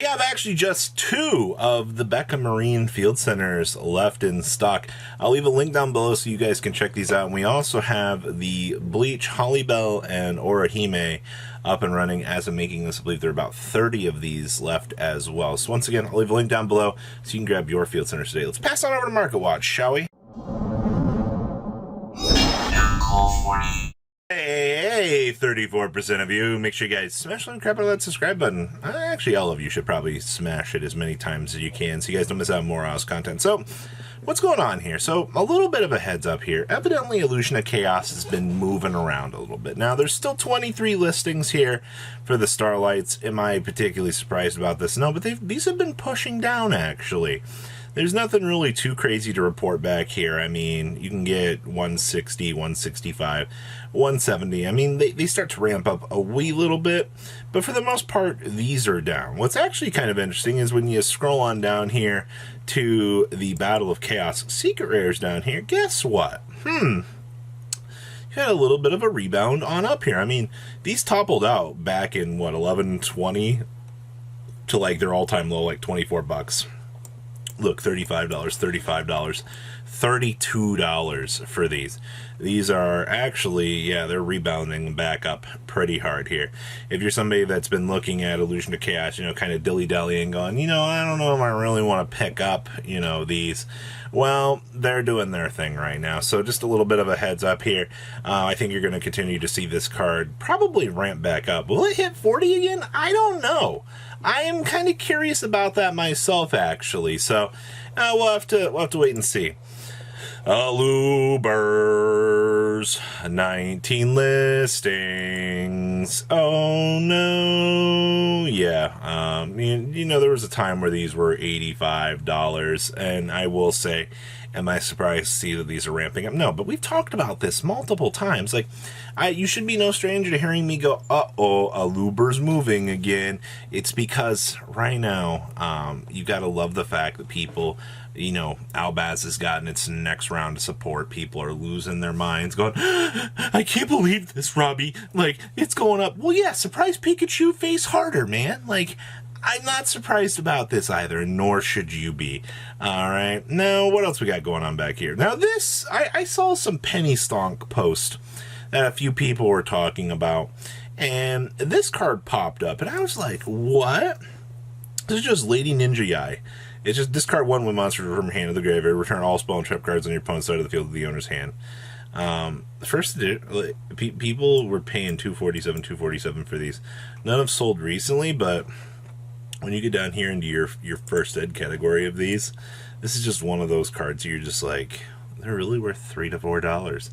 We have actually just 2 of the Becca Marine Field Centers left in stock. I'll leave a link down below so you guys can check these out. And we also have the Bleach, Hollybell, and Orihime up and running as of making this. I believe there are about 30 of these left as well. So once again, I'll leave a link down below so you can grab your Field Centers today. Let's pass on over to Market Watch, shall we? Hey, 34% of you, make sure you guys smash the crap out of that subscribe button. Actually, all of you should probably smash it as many times as you can so you guys don't miss out on more awesome content. So, what's going on here? So, a little bit of a heads up here. Evidently, Illusion of Chaos has been moving around a little bit. Now, there's still 23 listings here for the Starlights. Am I particularly surprised about this? No, but these have been pushing down, actually. There's nothing really too crazy to report back here. I mean, you can get 160, 165, 170. I mean, they start to ramp up a wee little bit, but for the most part, these are down. What's actually kind of interesting is when you scroll on down here to the Battle of Chaos Secret Rares down here, guess what? You had a little bit of a rebound on up here. I mean, these toppled out back in, what, 11, 20 to like their all-time low, like 24 bucks. Look, $35, $35, $32 for these. These are actually, yeah, they're rebounding back up pretty hard here. If you're somebody that's been looking at Illusion of Chaos, you know, kind of dilly-dallying, going, you know, I don't know if I really want to pick up, you know, these. Well, they're doing their thing right now. So just a little bit of a heads up here. I think you're going to continue to see this card probably ramp back up. Will it hit 40 again? I don't know. I am kind of curious about that myself, actually. So we'll have to wait and see. Alubers, 19 listings. Oh no. Yeah. You know, there was a time where these were $85, and I will say, am I surprised to see that these are ramping up? No, but we've talked about this multiple times. Like, you should be no stranger to hearing me go, uh-oh, Aluber's moving again. It's because right now, you gotta love the fact that people, you know, Albaz has gotten its next round of support. People are losing their minds, going, I can't believe this, Robbie. Like, it's going up. Well, yeah, surprise Pikachu face harder, man. Like, I'm not surprised about this either, nor should you be. All right. Now, what else we got going on back here? Now, this, I saw some Penny Stonk post that a few people were talking about, and this card popped up, and I was like, what? This is just Lady Ninja Yai. It's just discard 1 when monsters from your hand to the graveyard. Return all spell and trap cards on your opponent's side of the field to the owner's hand. First, people were paying $247 for these. None have sold recently, but when you get down here into your first ed category of these, this is just one of those cards you're just like, they're really worth $3 to $4.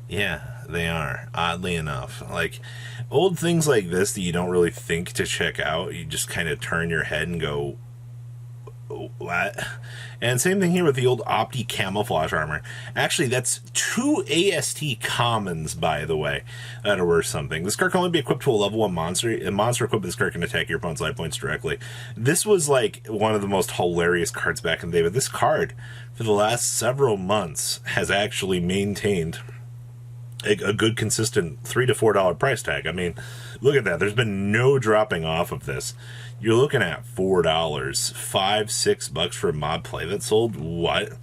Yeah, they are, oddly enough. Like, old things like this that you don't really think to check out, you just kind of turn your head and go, what? And same thing here with the old Opti Camouflage Armor. Actually, that's 2 AST commons, by the way, that are worth something. This card can only be equipped to a level 1 monster. A monster equipped with this card can attack your opponent's life points directly. This was like one of the most hilarious cards back in the day, but this card, for the last several months, has actually maintained a good consistent $3 to $4 price tag. I mean, look at that. There's been no dropping off of this. You're looking at $4, $5-6 for a mod play that sold. What?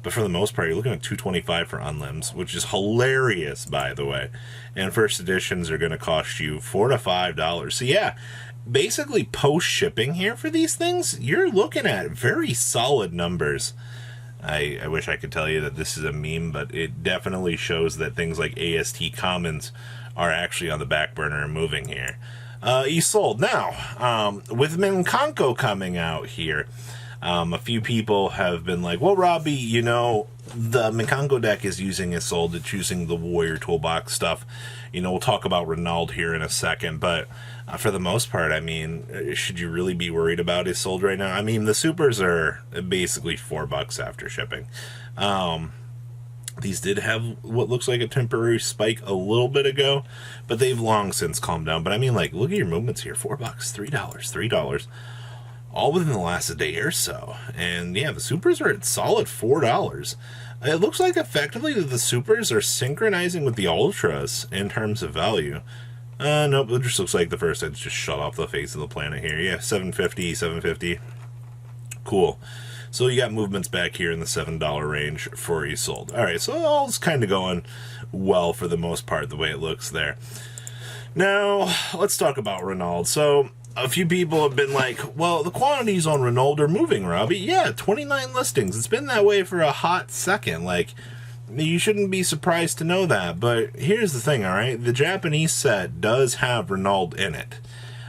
But for the most part, you're looking at $225 for unlimbs, which is hilarious, by the way. And first editions are going to cost you $4 to $5. So yeah, basically post shipping here for these things, you're looking at very solid numbers. I wish I could tell you that this is a meme, but it definitely shows that things like AST Commons are actually on the back burner and moving here. You sold. Now, with Minkanko coming out here, a few people have been like, well, Robbie, you know, the Minkanko deck is using Isolde. It's using the Warrior Toolbox stuff. You know, we'll talk about Ronald here in a second, but for the most part, I mean, should you really be worried about Isolde right now? I mean, the supers are basically $4 after shipping. These did have what looks like a temporary spike a little bit ago, but they've long since calmed down. But I mean, like, look at your movements here. $4, $3, $3. All within the last day or so. And yeah, the supers are at solid $4. It looks like effectively that the supers are synchronizing with the ultras in terms of value. Nope, it just looks like the first head's just shut off the face of the planet here. Yeah, 750, 750. Cool. So you got movements back here in the $7 range for you sold. All right, so all's kind of going well for the most part, the way it looks there. Now, let's talk about Renault. So, a few people have been like, well, the quantities on Renault are moving, Robbie. Yeah, 29 listings. It's been that way for a hot second. Like, you shouldn't be surprised to know that. But here's the thing, all right? The Japanese set does have Renault in it.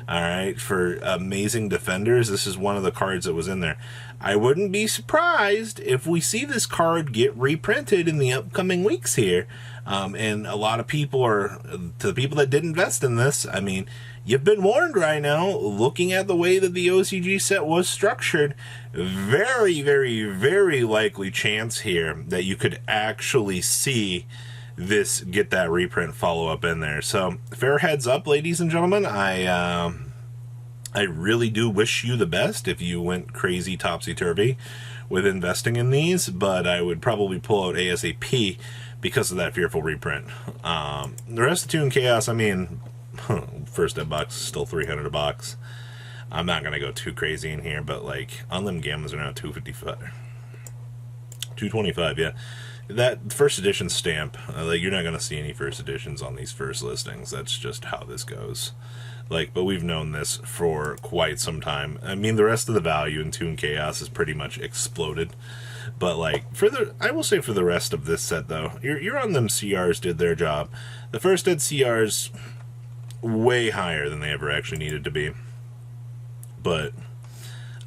All right, for Amazing Defenders, this is one of the cards that was in there. I wouldn't be surprised if we see this card get reprinted in the upcoming weeks here. And a lot of people are, to the people that did invest in this, I mean, you've been warned right now, looking at the way that the OCG set was structured, very, very, very likely chance here that you could actually see this get that reprint follow-up in there. So, fair heads up, ladies and gentlemen. I really do wish you the best if you went crazy topsy-turvy with investing in these, but I would probably pull out ASAP because of that fearful reprint. The rest of Toon Chaos, I mean, first ed box is still $300 a box. I'm not going to go too crazy in here, but like, Unlimited Gammas are now $255. $225, yeah. That first edition stamp, like, you're not going to see any first editions on these first listings. That's just how this goes. Like, but we've known this for quite some time. I mean, the rest of the value in Toon Chaos is pretty much exploded. But, like, I will say for the rest of this set, though, you're on them CRs did their job. The first ed CRs, way higher than they ever actually needed to be. But,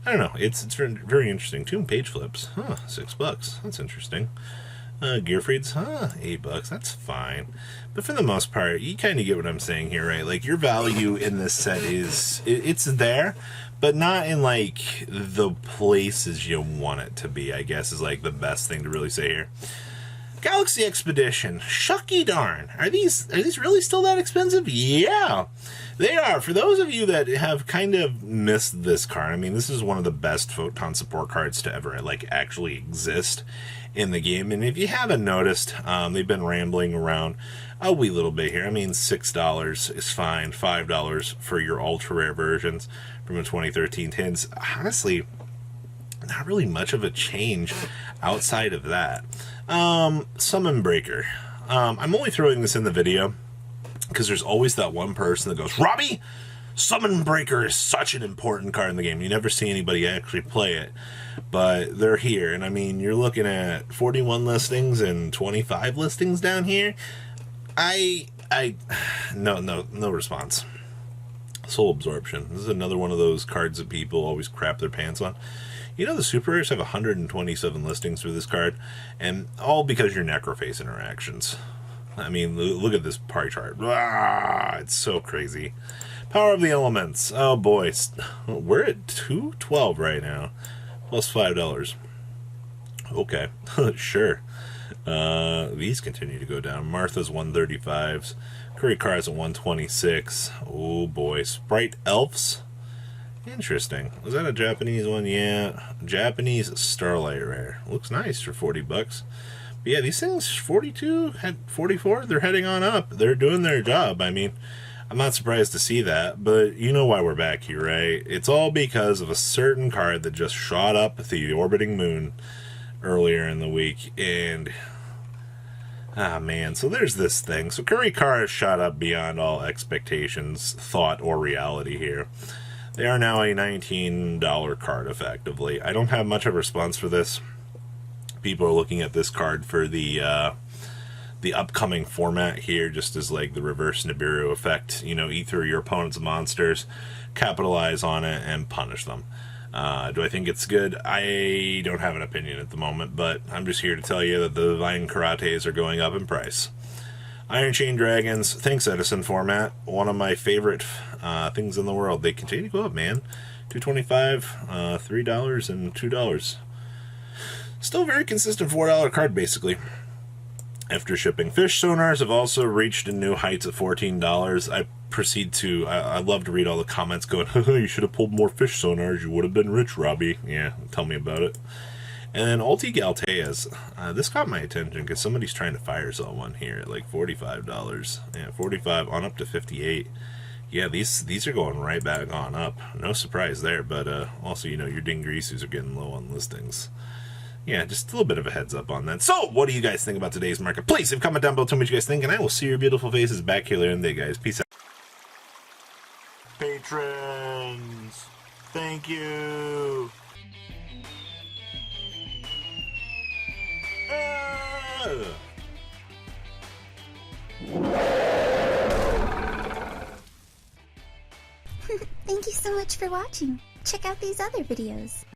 I don't know, it's very, very interesting. Toon page flips, huh, $6. That's interesting. Gearfrieds, $8. That's fine. But for the most part, you kind of get what I'm saying here, right? Like, your value in this set is, it's there, but not in, like, the places you want it to be, I guess, is, like, the best thing to really say here. Galaxy Expedition, shucky darn. Are these really still that expensive? Yeah, they are. For those of you that have kind of missed this card, I mean, this is one of the best Photon support cards to ever, like, actually exist in the game. And if you haven't noticed, they've been rambling around a wee little bit here. I mean, $6 is fine. $5 for your ultra rare versions from the 2013 tins. Honestly, not really much of a change outside of that. Summon Breaker. I'm only throwing this in the video because there's always that one person that goes, Robbie, Summon Breaker is such an important card in the game. You never see anybody actually play it, but they're here. And I mean, you're looking at 41 listings and 25 listings down here. No response. Soul Absorption. This is another one of those cards that people always crap their pants on. You know, the Super Rares have 127 listings for this card, and all because your Necroface interactions. I mean, look at this pie chart. It's so crazy. Power of the Elements. Oh boy, we're at 212 right now, plus $5. Okay, sure. These continue to go down. Martha's 135s. Curry Cars at 126. Oh boy, Sprite Elves. Interesting. Was that a Japanese one? Yeah, Japanese Starlight Rare. Looks nice for $40. But yeah, these things 42, 44. They're heading on up. They're doing their job. I mean, I'm not surprised to see that, but you know why we're back here, right? It's all because of a certain card that just shot up the orbiting moon earlier in the week, and man, so there's this thing. So Curry Car has shot up beyond all expectations, thought, or reality here. They are now a $19 card, effectively. I don't have much of a response for this. People are looking at this card for the upcoming format here, just as like the reverse Nibiru effect. You know, eat through your opponent's monsters, capitalize on it, and punish them. Do I think it's good? I don't have an opinion at the moment, but I'm just here to tell you that the Divine Karates are going up in price. Iron Chain Dragons, thanks Edison format, one of my favorite things in the world. They continue to go up, man. $2.25, $3, and $2. Still a very consistent $4 card, basically. After shipping. Fish Sonars have also reached new heights at $14. I love to read all the comments going, you should have pulled more Fish Sonars, you would have been rich, Robbie. Yeah, tell me about it. And then Ulti Galteas, this caught my attention because somebody's trying to fire sell one here at like $45. Yeah, 45 on up to 58. Yeah, these are going right back on up. No surprise there, but also, you know, your Dingreasus are getting low on listings. Yeah, just a little bit of a heads up on that. So, what do you guys think about today's market? Please leave a comment down below, tell me what you guys think, and I will see your beautiful faces back here later in the day, guys. Peace out. Patrons, thank you. Thank you so much for watching. Check out these other videos.